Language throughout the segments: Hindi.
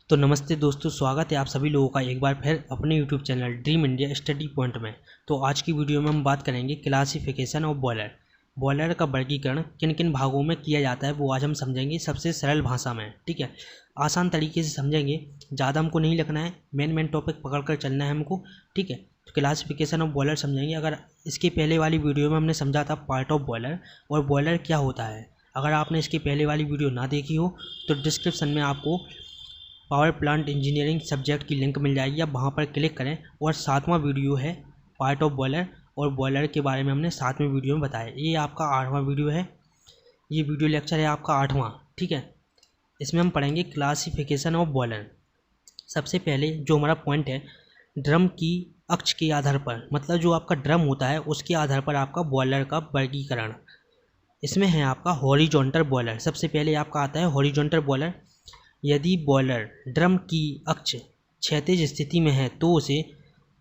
तो नमस्ते दोस्तों, स्वागत है आप सभी लोगों का एक बार फिर अपने YouTube channel dream India study point में। तो आज की वीडियो में हम बात करेंगे क्लासिफिकेशन ऑफ बॉयलर का वर्गीकरण किन किन भागों में किया जाता है वो आज हम समझेंगे सबसे सरल भाषा में। ठीक है, आसान तरीके से समझेंगे, ज़्यादा हमको नहीं लिखना है, मेन टॉपिक पकड़ कर चलना है हमको। ठीक है, तो क्लासिफिकेशन ऑफ बॉयलर समझेंगे। अगर इसके पहले वाली वीडियो में हमने समझा था पार्ट ऑफ बॉयलर और बॉयलर क्या होता है। अगर आपने इसके पहले वाली वीडियो ना देखी हो तो डिस्क्रिप्शन में आपको पावर प्लांट इंजीनियरिंग सब्जेक्ट की लिंक मिल जाएगी, आप वहाँ पर क्लिक करें। और 7वां वीडियो है पार्ट ऑफ बॉयलर, और बॉयलर के बारे में हमने 7वें वीडियो में बताया। ये आपका 8वां वीडियो है, ये वीडियो लेक्चर है आपका 8वां। ठीक है, इसमें हम पढ़ेंगे क्लासिफिकेशन ऑफ बॉयलर। सबसे पहले जो हमारा पॉइंट है, ड्रम की अक्ष के आधार पर, मतलब जो आपका ड्रम होता है उसके आधार पर आपका बॉयलर का वर्गीकरण। इसमें है आपका हॉरिजॉन्टल बॉयलर। सबसे पहले आपका आता है हॉरिजॉन्टल बॉयलर। यदि बॉयलर ड्रम की अक्ष क्षैतिज स्थिति में है तो उसे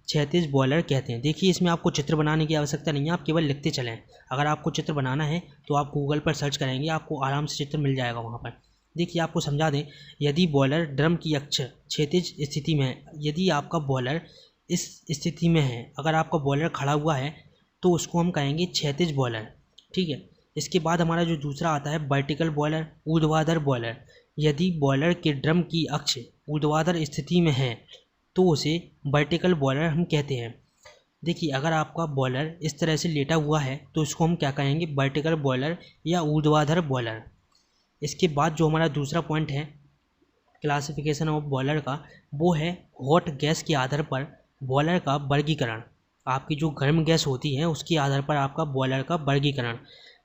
क्षैतिज बॉयलर कहते हैं। देखिए, इसमें आपको चित्र बनाने की आवश्यकता नहीं है, आप केवल लिखते चलें। अगर आपको चित्र बनाना है तो आप गूगल पर सर्च करेंगे, आपको आराम से चित्र मिल जाएगा वहाँ पर। देखिए, आपको समझा दें, यदि बॉयलर ड्रम की अक्ष क्षैतिज स्थिति में है, यदि आपका बॉयलर इस स्थिति में है, अगर आपका बॉयलर खड़ा हुआ है तो उसको हम कहेंगे क्षैतिज बॉयलर। ठीक है, इसके बाद हमारा जो दूसरा आता है वर्टिकल बॉयलर, ऊर्ध्वाधर बॉयलर। यदि बॉयलर के ड्रम की अक्ष ऊर्ध्वाधर स्थिति में है तो उसे वर्टिकल बॉयलर हम कहते हैं। देखिए, अगर आपका बॉयलर इस तरह से लेटा हुआ है तो इसको हम क्या कहेंगे, वर्टिकल बॉयलर या ऊर्ध्वाधर बॉयलर। इसके बाद जो हमारा दूसरा पॉइंट है क्लासिफिकेशन ऑफ बॉयलर का, वो है हॉट गैस के आधार पर बॉयलर का वर्गीकरण। आपकी जो गर्म गैस होती है उसके आधार पर आपका बॉयलर का वर्गीकरण।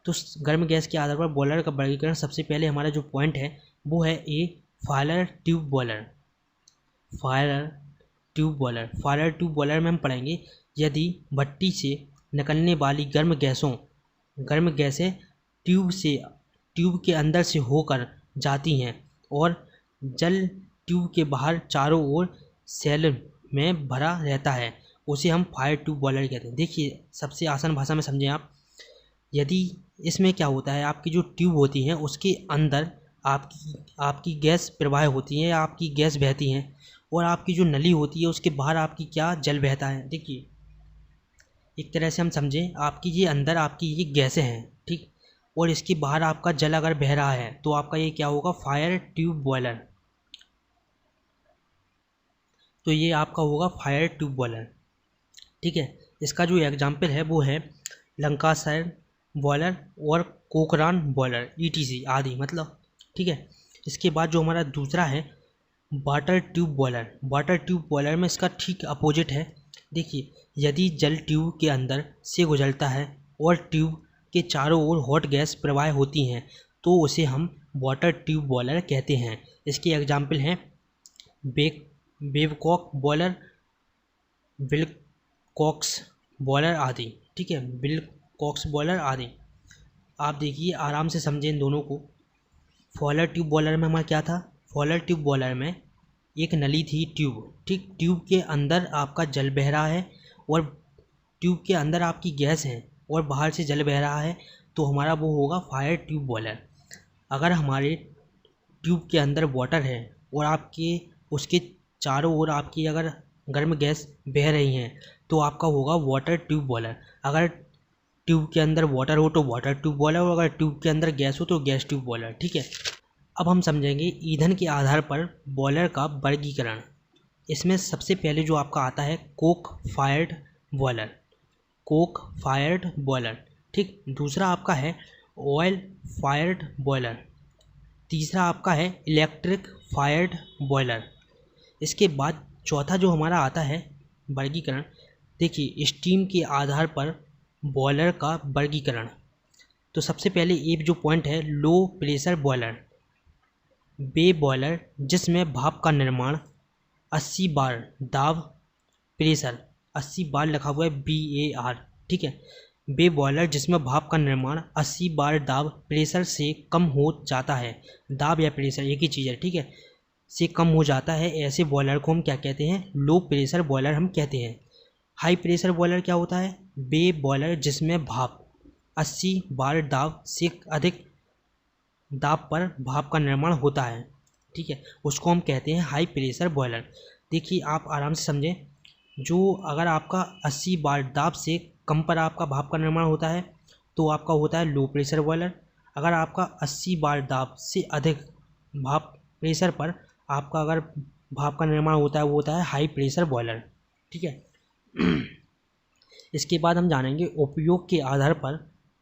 तो गर्म गैस के आधार पर बॉयलर का वर्गीकरण, सबसे पहले हमारा जो पॉइंट है वो है a fire tube boiler. Fire tube boiler में हम पढ़ेंगे, यदि भट्टी से निकलने वाली गर्म गैसें ट्यूब के अंदर से होकर जाती हैं और जल ट्यूब के बाहर चारों ओर सेल में भरा रहता है, उसे हम फायर ट्यूब बॉयलर कहते हैं। देखिए, सबसे आसान भाषा में समझें आप। यदि इसमें क्या होता है, आपकी जो ट्यूब होती है उसके अंदर आपकी गैस प्रवाह होती है या आपकी गैस बहती है, और आपकी जो नली होती है उसके बाहर आपकी क्या जल बहता है। देखिए, एक तरह से हम समझें, आपकी ये अंदर आपकी ये गैसें हैं, ठीक, और इसके बाहर आपका जल अगर बह रहा है तो आपका ये क्या होगा, फायर ट्यूब बॉयलर। तो ये आपका होगा फायर ट्यूब बॉयलर। ठीक है, इसका जो एग्जाम्पल है वो है लंकाशायर बॉयलर और कोकरान बॉयलर ETC आदि, मतलब। ठीक है, इसके बाद जो हमारा दूसरा है वाटर ट्यूब बॉयलर में इसका ठीक अपोजिट है। देखिए, यदि जल ट्यूब के अंदर से गुजरता है और ट्यूब के चारों ओर हॉट गैस प्रवाह होती हैं तो उसे हम वाटर ट्यूब बॉयलर कहते हैं। इसके एग्जाम्पल हैं बेवकॉक बॉयलर, विल्कॉक्स बॉयलर आदि। ठीक है, विल्कॉक्स बॉयलर आदि। आप देखिए, आराम से समझें इन दोनों को। फॉयलर ट्यूब बॉयलर में हमारा क्या था, फॉयलर ट्यूब बॉयलर में एक नली थी, ट्यूब। ठीक, ट्यूब के अंदर आपका जल बह रहा है और ट्यूब के अंदर आपकी गैस है और बाहर से जल बह रहा है, तो हमारा वो होगा फायर ट्यूब बॉयलर। अगर हमारे ट्यूब के अंदर वाटर है और उसके चारों ओर आपकी अगर गर्म गैस बह रही हैं तो आपका होगा वाटर ट्यूब बॉयलर। अगर ट्यूब के अंदर वाटर हो तो वाटर ट्यूब बॉयलर, और अगर ट्यूब के अंदर गैस हो तो गैस ट्यूब बॉयलर। ठीक है, अब हम समझेंगे ईंधन के आधार पर बॉयलर का वर्गीकरण। इसमें सबसे पहले जो आपका आता है कोक फायर्ड बॉयलर। ठीक, दूसरा आपका है ऑयल फायर्ड बॉयलर, तीसरा आपका है इलेक्ट्रिक फायर्ड बॉयलर। इसके बाद चौथा जो हमारा आता है वर्गीकरण, देखिए, स्टीम के आधार पर बॉयलर का वर्गीकरण। तो सबसे पहले एक जो पॉइंट है लो प्रेशर बॉयलर, वे बॉयलर जिसमें भाप का निर्माण 80 बार दाब प्रेशर, 80 बार लिखा हुआ है BAR। ठीक है, वे बॉयलर जिसमें भाप का निर्माण 80 बार दाब प्रेशर से कम हो जाता है, दाब या प्रेशर एक ही चीज़ है। ठीक है, से कम हो जाता है, ऐसे बॉयलर को हम क्या कहते हैं, लो प्रेशर बॉयलर हम कहते हैं। हाई प्रेशर बॉयलर क्या होता है, वे बॉयलर जिसमें भाप 80 बार दाब से अधिक दाब पर भाप का निर्माण होता है। ठीक है, उसको हम कहते हैं हाई प्रेशर बॉयलर। देखिए आप आराम से समझें, जो अगर आपका 80 बार दाब से कम पर आपका भाप का निर्माण होता है तो आपका होता है लो प्रेशर बॉयलर। अगर आपका 80 बार दाब से अधिक भाप प्रेशर पर आपका अगर भाप का निर्माण होता है वो होता है हाई प्रेशर बॉयलर। ठीक है। इसके बाद हम जानेंगे उपयोग के आधार पर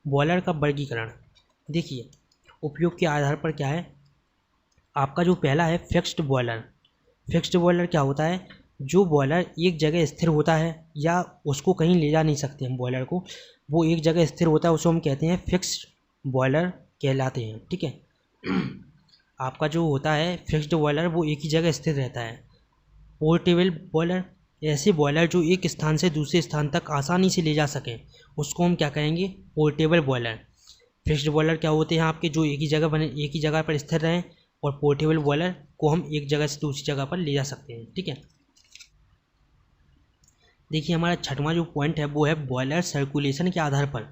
बॉयलर का वर्गीकरण। देखिए उपयोग के आधार पर क्या है, आपका जो पहला है फिक्स्ड बॉयलर। फिक्स्ड बॉयलर क्या होता है, जो बॉयलर एक जगह स्थिर होता है या उसको कहीं ले जा नहीं सकते हम बॉयलर को, वो एक जगह स्थिर होता है, उसको हम कहते हैं फिक्स्ड बॉयलर कहलाते हैं। ठीक है। आपका जो होता है फिक्स्ड बॉयलर वो एक ही जगह स्थिर रहता है। पोर्टेबल बॉयलर, ऐसे बॉयलर जो एक स्थान से दूसरे स्थान तक आसानी से ले जा सकें, उसको हम क्या कहेंगे, पोर्टेबल बॉयलर। फिक्स्ड बॉयलर क्या होते हैं आपके, जो एक ही जगह पर स्थिर रहें, और पोर्टेबल बॉयलर को हम एक जगह से दूसरी जगह पर ले जा सकते हैं। ठीक है। देखिए हमारा छठवां जो पॉइंट है वो है बॉयलर सर्कुलेशन के आधार पर।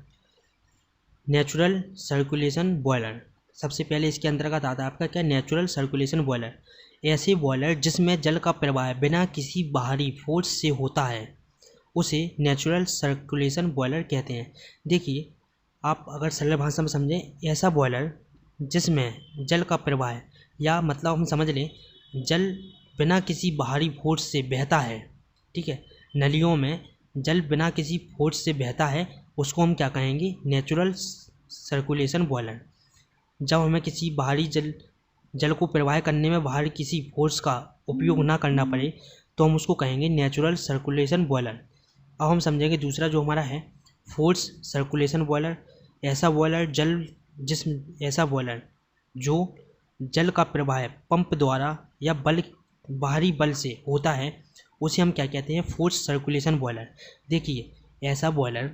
नेचुरल सर्कुलेशन बॉयलर, सबसे पहले इसके अंतर्गत आता है आपका क्या, नेचुरल सर्कुलेशन बॉयलर। ऐसे बॉयलर जिसमें जल का प्रवाह बिना किसी बाहरी फोर्स से होता है उसे नेचुरल सर्कुलेशन बॉयलर कहते हैं। देखिए आप अगर सरल भाषा में समझें, ऐसा बॉयलर जिसमें जल का प्रवाह, या मतलब हम समझ लें जल बिना किसी बाहरी फोर्स से बहता है। ठीक है, नलियों में जल बिना किसी फोर्स से बहता है, उसको हम क्या कहेंगे, नेचुरल सर्कुलेशन बॉयलर। जब हमें किसी बाहरी जल को प्रवाह करने में बाहरी किसी फोर्स का उपयोग ना करना पड़े तो हम उसको कहेंगे नेचुरल सर्कुलेशन बॉयलर। अब हम समझेंगे दूसरा जो हमारा है फोर्स सर्कुलेशन बॉयलर। ऐसा बॉयलर ऐसा बॉयलर जो जल का प्रवाह पंप द्वारा या बाहरी बल से होता है उसे हम क्या कहते हैं, फोर्स सर्कुलेशन बॉयलर। देखिए ऐसा बॉयलर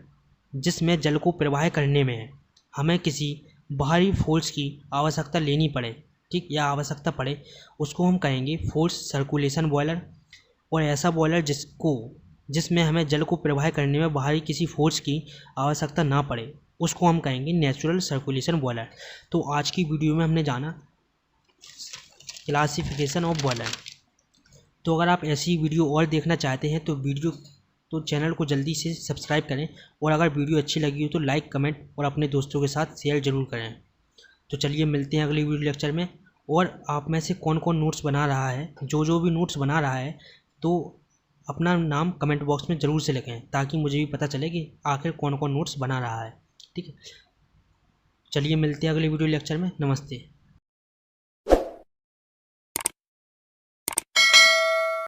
जिसमें जल को प्रवाह करने में हमें किसी बाहरी फोर्स की आवश्यकता लेनी पड़े, ठीक, या आवश्यकता पड़े, उसको हम कहेंगे फोर्स सर्कुलेशन बॉयलर। और ऐसा बॉयलर जिसमें हमें जल को प्रवाह करने में बाहरी किसी फोर्स की आवश्यकता ना पड़े उसको हम कहेंगे नेचुरल सर्कुलेशन बॉयलर। तो आज की वीडियो में हमने जाना क्लासिफिकेशन ऑफ बॉयलर। तो अगर आप ऐसी वीडियो और देखना चाहते हैं तो चैनल को जल्दी से सब्सक्राइब करें, और अगर वीडियो अच्छी लगी हो तो लाइक कमेंट और अपने दोस्तों के साथ शेयर ज़रूर करें। तो चलिए मिलते हैं अगली वीडियो लेक्चर में। और आप में से कौन कौन नोट्स बना रहा है, जो भी नोट्स बना रहा है, तो अपना नाम कमेंट बॉक्स में ज़रूर से लिखें ताकि मुझे भी पता चले कि आखिर कौन कौन नोट्स बना रहा है। ठीक है, चलिए मिलते हैं अगली वीडियो लेक्चर में। नमस्ते।